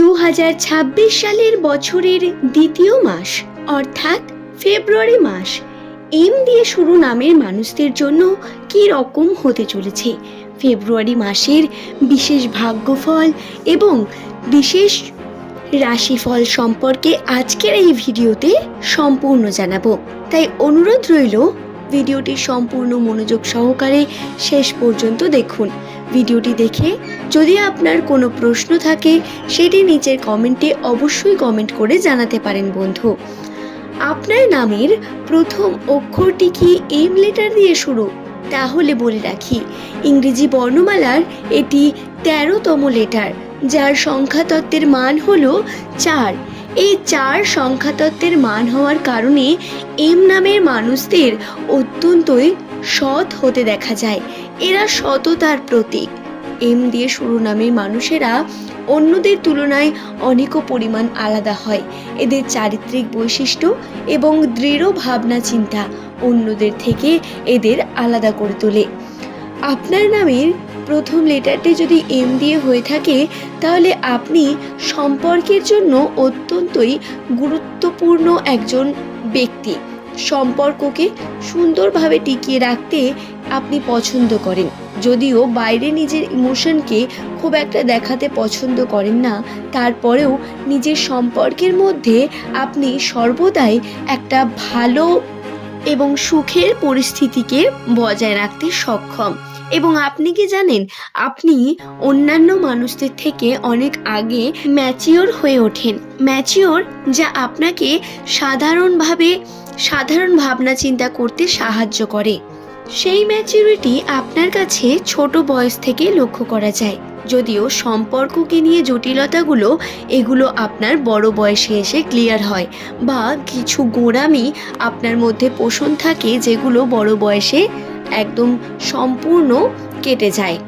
2026 সালের বছরের দ্বিতীয় মাস অর্থাৎ ফেব্রুয়ারি মাস এম দিয়ে শুরু নামের মানুষদের জন্য কি রকম হতে চলেছে, ফেব্রুয়ারি মাসের বিশেষ ভাগ্যফল এবং বিশেষ রাশিফল সম্পর্কে আজকের এই ভিডিওতে সম্পূর্ণ জানাবো। তাই অনুরোধ রইল ভিডিওটি সম্পূর্ণ মনোযোগ সহকারে শেষ পর্যন্ত দেখুন। ভিডিওটি দেখে যদি আপনার কোনো প্রশ্ন থাকে সেটি নিচের কমেন্টে অবশ্যই কমেন্ট করে জানাতে পারেন বন্ধু। আপনার নামের প্রথম অক্ষরটি কি এম লেটার দিয়ে শুরু? তাহলে বলে রাখি, ইংরেজি বর্ণমালার এটি 13তম লেটার, যার সংখ্যাতত্ত্বের মান হলো 4। এই 4 সংখ্যাতত্ত্বের মান হওয়ার কারণে এম নামের মানুষদের অত্যন্তই সৎ হতে দেখা যায়। এরা সততার প্রতীক। এম দিয়ে শুরু নামের মানুষেরা অন্যদের তুলনায় অনেক পরিমাণ আলাদা হয়। এদের চারিত্রিক বৈশিষ্ট্য এবং দৃঢ় ভাবনা চিন্তা অন্যদের থেকে এদের আলাদা করে তোলে। আপনার নামের প্রথম লেটারটি যদি এম দিয়ে হয়ে থাকে তাহলে আপনি সম্পর্কের জন্য অত্যন্তই গুরুত্বপূর্ণ একজন ব্যক্তি। সম্পর্ককে সুন্দরভাবে টিকিয়ে রাখতে আপনি পছন্দ করেন, যদিও বাইরে নিজের ইমোশনকে খুব একটা দেখাতে পছন্দ করেন না, তারপরেও নিজের সম্পর্কের মধ্যে আপনি সর্বদাই একটা ভালো এবং সুখের পরিস্থিতিকে বজায় রাখতে সক্ষম। এবং আপনি কি জানেন, আপনি অন্যান্য মানুষদের থেকে অনেক আগে ম্যাচিওর হয়ে ওঠেন। ম্যাচিওর যা আপনাকে সাধারণ ভাবনা চিন্তা করতে সাহায্য করে। সেই ম্যাচিউরিটি আপনার কাছে ছোট বয়স থেকে লক্ষ্য করা যায়, যদিও সম্পর্ককে নিয়ে জটিলতাগুলো এগুলো আপনার বড় বয়সে এসে ক্লিয়ার হয়, বা কিছু গোঁড়ামি আপনার মধ্যে পোষণ থাকে যেগুলো বড় বয়সে একদম সম্পূর্ণ কেটে যায়।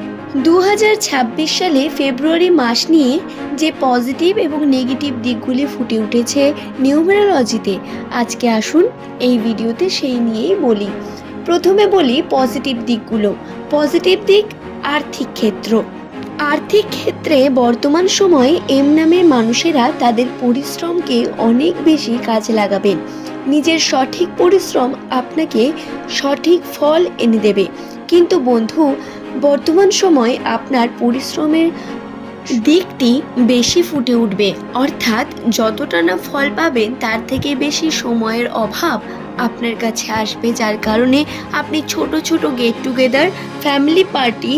2026 সালে ফেব্রুয়ারি মাস নিয়ে যে পজিটিভ এবং নেগেটিভ দিকগুলি ফুটে উঠেছে নিউমেরোলজিতে, আজকে আসুন এই ভিডিওতে সেই নিয়েই বলি। প্রথমে বলি পজিটিভ দিকগুলো। পজিটিভ দিক, আর্থিক ক্ষেত্র। আর্থিক ক্ষেত্রে বর্তমান সময়ে এম নামের মানুষেরা তাদের পরিশ্রমকে অনেক বেশি কাজে লাগাবেন। নিজের সঠিক পরিশ্রম আপনাকে সঠিক ফল এনে দেবে। কিন্তু বন্ধু, বর্তমান সময়ে আপনার পরিশ্রমের দিকটি বেশি ফুটে উঠবে, অর্থাৎ যতটা না ফল পাবেন তার থেকে বেশি সময়ের অভাব আপনার কাছে আসবে, যার কারণে আপনি ছোট ছোট গেট টুগেদার, ফ্যামিলি পার্টি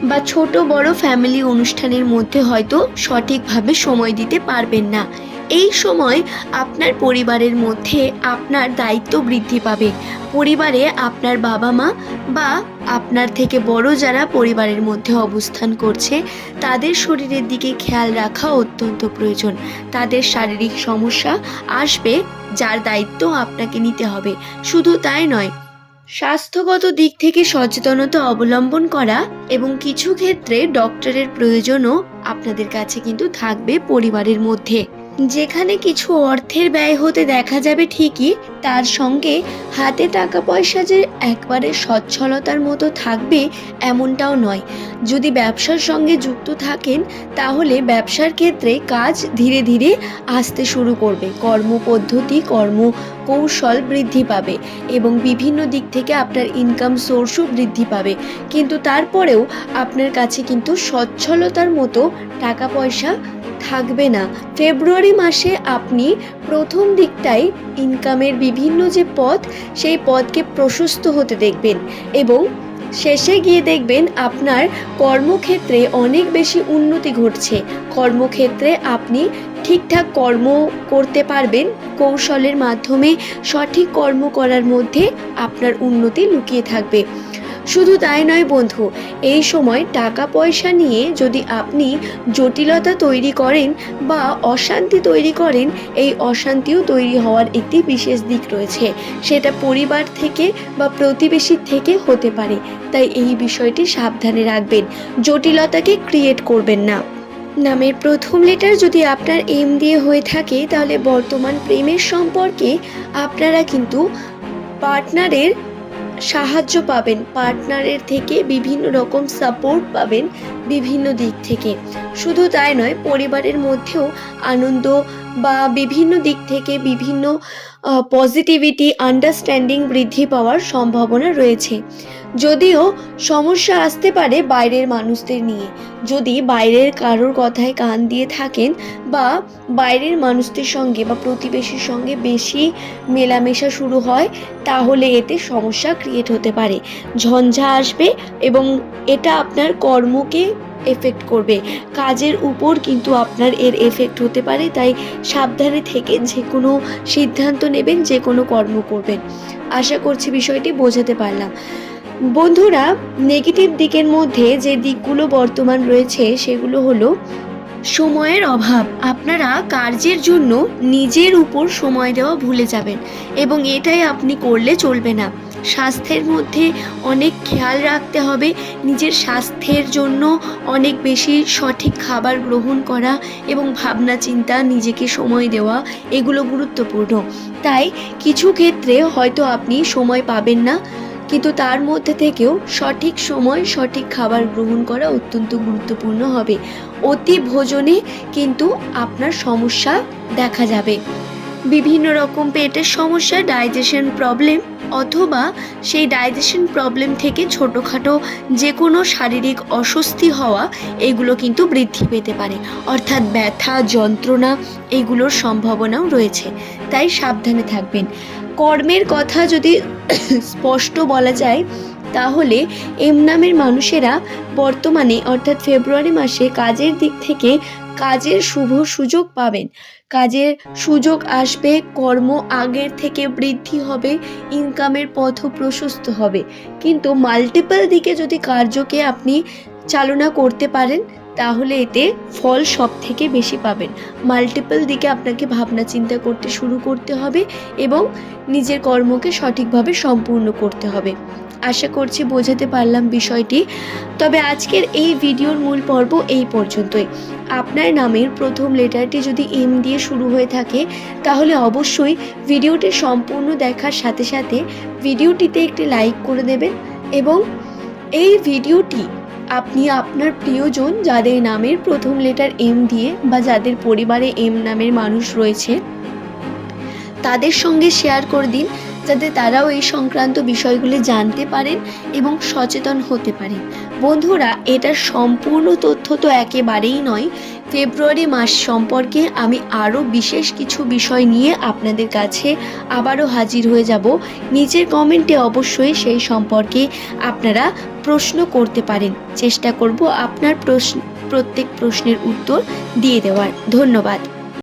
বা ছোট বড় ফ্যামিলি অনুষ্ঠানের মধ্যে হয়তো সঠিকভাবে সময় দিতে পারবেন না। এই সময় আপনার পরিবারের মধ্যে আপনার দায়িত্ব বৃদ্ধি পাবে। পরিবারে আপনার বাবা মা বা আপনার থেকে বড় যারা পরিবারের মধ্যে অবস্থান করছে তাদের শরীরের দিকে খেয়াল রাখা অত্যন্ত প্রয়োজন। তাদের শারীরিক সমস্যা আসবে, যার দায়িত্ব আপনাকে নিতে হবে। শুধু তাই নয়, স্বাস্থ্যগত দিক থেকে সচেতনতা অবলম্বন করা এবং কিছু ক্ষেত্রে ডক্টরের প্রয়োজনও আপনাদের কাছে কিন্তু থাকবে পরিবারের মধ্যে। যেখানে কিছু অর্থের ব্যয় হতে দেখা যাবে ঠিকই, তার সঙ্গে হাতে টাকা পয়সা যে একবারে সচ্ছলতার মতো থাকবে এমনটাও নয়। যদি ব্যবসার সঙ্গে যুক্ত থাকেন তাহলে ব্যবসার ক্ষেত্রে কাজ ধীরে ধীরে আসতে শুরু করবে, কর্মপদ্ধতি কৌশল বৃদ্ধি পাবে এবং বিভিন্ন দিক থেকে আপনার ইনকাম সোর্সও বৃদ্ধি পাবে। কিন্তু তারপরেও আপনার কাছে কিন্তু সচ্ছলতার মতো টাকা পয়সা থাকবে না। ফেব্রুয়ারি মাসে আপনি প্রথম দিকটাই ইনকামের বিভিন্ন যে পথ, সেই পথকে প্রশস্ত হতে দেখবেন এবং শেষে গিয়ে দেখবেন আপনার কর্মক্ষেত্রে অনেক বেশি উন্নতি ঘটছে। কর্মক্ষেত্রে আপনি ঠিকঠাক কর্ম করতে পারবেন। কৌশলের মাধ্যমে সঠিক কর্ম করার মধ্যে আপনার উন্নতি লুকিয়ে থাকবে। শুধু তাই নয় বন্ধু, এই সময় টাকা পয়সা নিয়ে যদি আপনি জটিলতা তৈরি করেন বা অশান্তি তৈরি করেন, এই অশান্তিও তৈরি হওয়ার একটি বিশেষ দিক রয়েছে। সেটা পরিবার থেকে বা প্রতিবেশীর থেকে হতে পারে। তাই এই বিষয়টি সাবধানে রাখবেন, জটিলতাকে ক্রিয়েট করবেন না। নামের প্রথম লেটার যদি আপনার এম দিয়ে হয়ে থাকে তাহলে বর্তমান প্রেমের সম্পর্কে আপনারা কিন্তু পার্টনারের সাহায্য পাবেন পার্টনারের থেকে, বিভিন্ন রকম সাপোর্ট পাবেন বিভিন্ন দিক থেকে। শুধু তাই নয়, পরিবারের মধ্যেও আনন্দ বা বিভিন্ন দিক থেকে বিভিন্ন পজিটিভিটি, আন্ডারস্ট্যান্ডিং বৃদ্ধি পাওয়ার সম্ভাবনা রয়েছে। যদিও সমস্যা আসতে পারে বাইরের মানুষদের নিয়ে, যদি বাইরের কারোর কথায় কান দিয়ে থাকেন বা বাইরের মানুষদের সঙ্গে বা প্রতিবেশীর সঙ্গে বেশি মেলামেশা শুরু হয়, তাহলে এতে সমস্যা ক্রিয়েট হতে পারে, ঝঞ্ঝা আসবে এবং এটা আপনার কর্মকে এফেক্ট করবে, কাজের উপর কিন্তু আপনার এর এফেক্ট হতে পারে। তাই সাবধানে থেকে যে কোনো সিদ্ধান্ত নেবেন, যে কোনো কর্ম করবেন। আশা করছি বিষয়টি বোঝাতে পারলাম। বন্ধুরা, নেগেটিভ দিকের মধ্যে যে দিকগুলো বর্তমান রয়েছে সেগুলো হলো সময়ের অভাব। আপনারা কার্যের জন্য নিজের উপর সময় দেওয়া ভুলে যাবেন এবং এটাই আপনি করলে চলবে না। স্বাস্থ্যের মধ্যে অনেক খেয়াল রাখতে হবে, নিজের স্বাস্থ্যের জন্য অনেক বেশি সঠিক খাবার গ্রহণ করা এবং ভাবনা চিন্তা, নিজেকে সময় দেওয়া, এগুলো গুরুত্বপূর্ণ। তাই কিছু ক্ষেত্রে হয়তো আপনি সময় পাবেন না, কিন্তু তার মধ্যে থেকেও সঠিক সময় সঠিক খাবার গ্রহণ করা অত্যন্ত গুরুত্বপূর্ণ হবে। অতি ভোজনে কিন্তু আপনার সমস্যা দেখা যাবে, বিভিন্ন রকম পেটের সমস্যা, ডাইজেশন প্রবলেম, অথবা সেই ডাইজেশন প্রবলেম থেকে ছোটোখাটো যে কোনো শারীরিক অস্বস্তি হওয়া, এগুলো কিন্তু বৃদ্ধি পেতে পারে, অর্থাৎ ব্যথা, যন্ত্রণা, এগুলোর সম্ভাবনাও রয়েছে। তাই সাবধানে থাকবেন। কর্মের কথা যদি স্পষ্ট বলা যায়, তাহলে এম নামের মানুষেরা বর্তমানে অর্থাৎ ফেব্রুয়ারি মাসে কাজের দিক থেকে কাজের শুভ সুযোগ পাবেন, কাজের সুযোগ আসবে, কর্ম আগের থেকে বৃদ্ধি হবে, ইনকামের পথও প্রশস্ত হবে। কিন্তু মাল্টিপল দিকে যদি কার্যকে আপনি চালনা করতে পারেন, তাহলে এতে ফল সব থেকে বেশি পাবেন। মাল্টিপল দিকে আপনাকে ভাবনা চিন্তা করতে শুরু করতে হবে এবং নিজের কর্মকে সঠিকভাবে সম্পূর্ণ করতে হবে। আশা করছি বোঝাতে পারলাম বিষয়টি। তবে আজকের এই ভিডিওর মূল পর্ব এই পর্যন্তই। আপনার নামের প্রথম লেটারটি যদি এম দিয়ে শুরু হয়ে থাকে, তাহলে অবশ্যই ভিডিওটি সম্পূর্ণ দেখার সাথে সাথে ভিডিওটিতে একটি লাইক করে দেবেন এবং এই ভিডিওটি আপনি আপনার প্রিয়জন যাদের নামের প্রথম লেটার এম দিয়ে বা যাদের পরিবারে এম নামের মানুষ রয়েছে, তাদের সঙ্গে শেয়ার করে দিন, যাতে তারাও এই সংক্রান্ত বিষয়গুলি জানতে পারেন এবং সচেতন হতে পারেন। বন্ধুরা, এটার সম্পূর্ণ তথ্য তো একেবারেই নয়। ফেব্রুয়ারি মাস সম্পর্কে আমি আরও বিশেষ কিছু বিষয় নিয়ে আপনাদের কাছে আবারও হাজির হয়ে যাব। নিচের কমেন্টে অবশ্যই সেই সম্পর্কে আপনারা প্রশ্ন করতে পারেন, চেষ্টা করব আপনার প্রত্যেক প্রশ্নের উত্তর দিয়ে দেওয়ার। ধন্যবাদ।